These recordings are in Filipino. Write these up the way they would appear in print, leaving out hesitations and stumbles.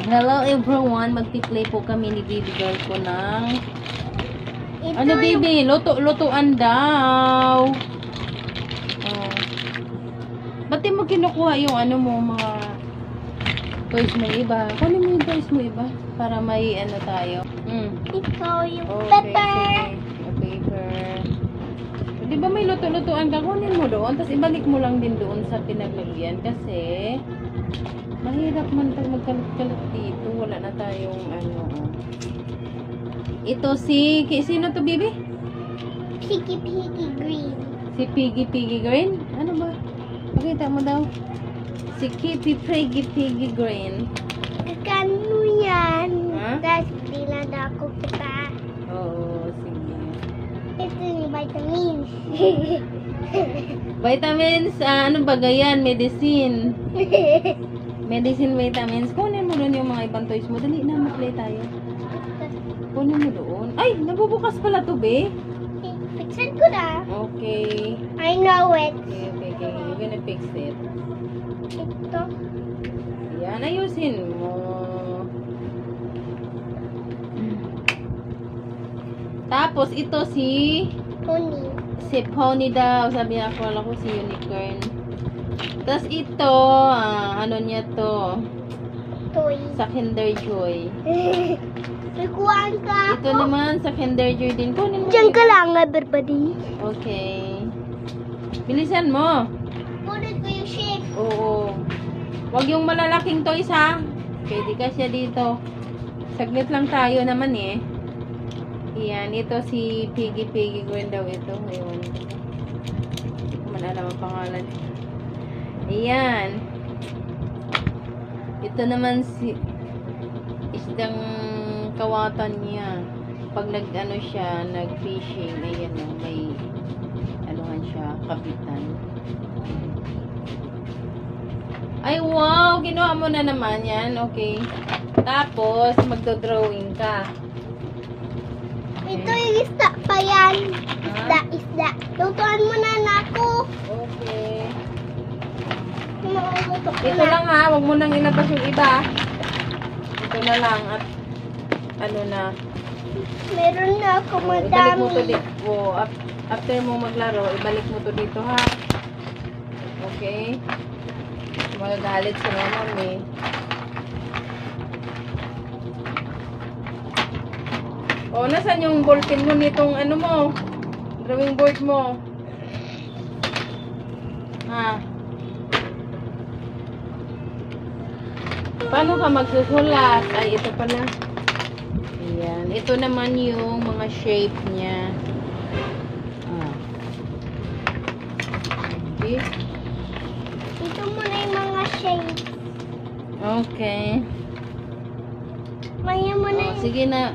Hello everyone, magpi-play po kami ni baby girl ko ng Ito ano baby, lutuan daw. Oh. Ba't di mo kinukuha yung ano mo, mga toys mo iba? Kunin mo yung toys mo iba para may ano tayo. Ito yung Okay, pepper. sige. Yung paper. Di ba may luto-lutuan ka? Kunin mo doon, tapos ibalik mo lang din doon sa pinaglagyan kasi mahirap man tayo magkalat-kalat dito. Wala na tayong ano. Ito sino to, baby? Piggy Green. Si Piggy Green? Ano ba? Pakita mo daw. Si Piggy Green. Kakano yan? Ha? Tapos bilang ako kita. Oo, sige. Ito yung vitamins. Vitamins, ano ba ganyan? Medicine. Medicine vitamins. Kunin mo doon yung mga ibang toys mo. Dali na, mag-play tayo. Kunin mo doon. Ay, nabubukas pala to, be. Fixin ko na. Okay. I know it. Okay. You're gonna fix it. Ito. Yan, ayusin mo. Tapos, ito si Pony. daw. Sabi ako, alam ko si Unicorn. Tapos ito, ano niya to? Toy. Sa Kinder Joy. Nagkuhaan ka Ito naman sa Kinder Joy din. Kunin mo. Diyan ka lang, everybody. Okay. Bilisan mo. Kunin ko yung shake. Oo. Huwag yung malalaking toys, ha? Pwede ka siya dito. Saglit lang tayo naman, eh. Yan. Ito si Piggy Green daw ito. Ayun. Hindi ko man alam ang pangalan. Ayan. Ito naman si isdang kawatan niya. Pag nag-ano siya, nag-fishing, ayan o, may anuhan siya, kapitan. Ay, wow! Ginawa mo na naman yan. Okay. Tapos, magdo-drawing ka. Ito yung isda pa yan. Isda. Lutuan mo na ako. Okay. Luto ko Ito na. lang ha, wag mo nang ilabas yung iba. Ito na lang at ano na. Meron na ako Ibalik mo to madami. dito. After mo maglaro, ibalik mo to dito ha. Okay? Magagalit si mama eh. Oh, nasan yung ballpen mo nitong ano mo? Drawing board mo. Ha? Paano ka magsusulat? Ay, ito pala. Ayan. Ito naman yung mga shape niya. Okay. Ito muna yung mga shades. Okay. Maya mo na Oh, sige na.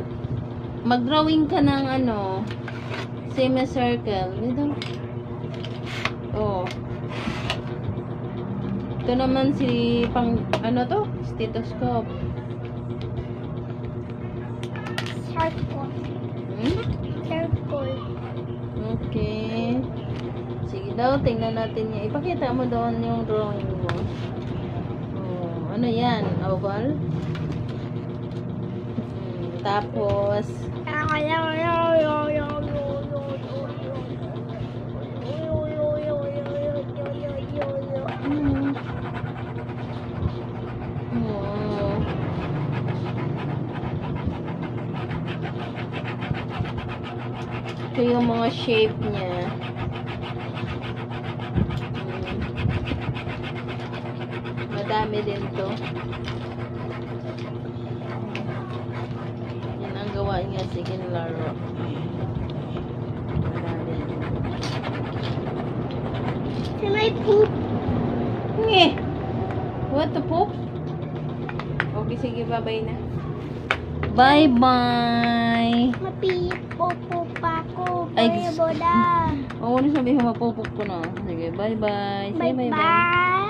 Mag-drawing ka ng ano, semicircle. Dito. Oh. Ito naman si pang ano to? Stethoscope. circle. Circle. Okay. Sige daw, tingnan natin niya. Ipakita mo doon yung drawing mo. Oh, ano yan? Oval? Tapos, oh. Ito yung mga shape niya. Madami din to. Yan ang gawa niya. Sige, laro. Madami. Can I poop? Nge! What the poop? Okay, sige, bye-bye na. Bye-bye! Mapipopo pa ako. Ay, Bye, boda. Oo, ano sabihin mo, mapupok ko na. Sige, bye-bye. Say bye-bye. Bye-bye.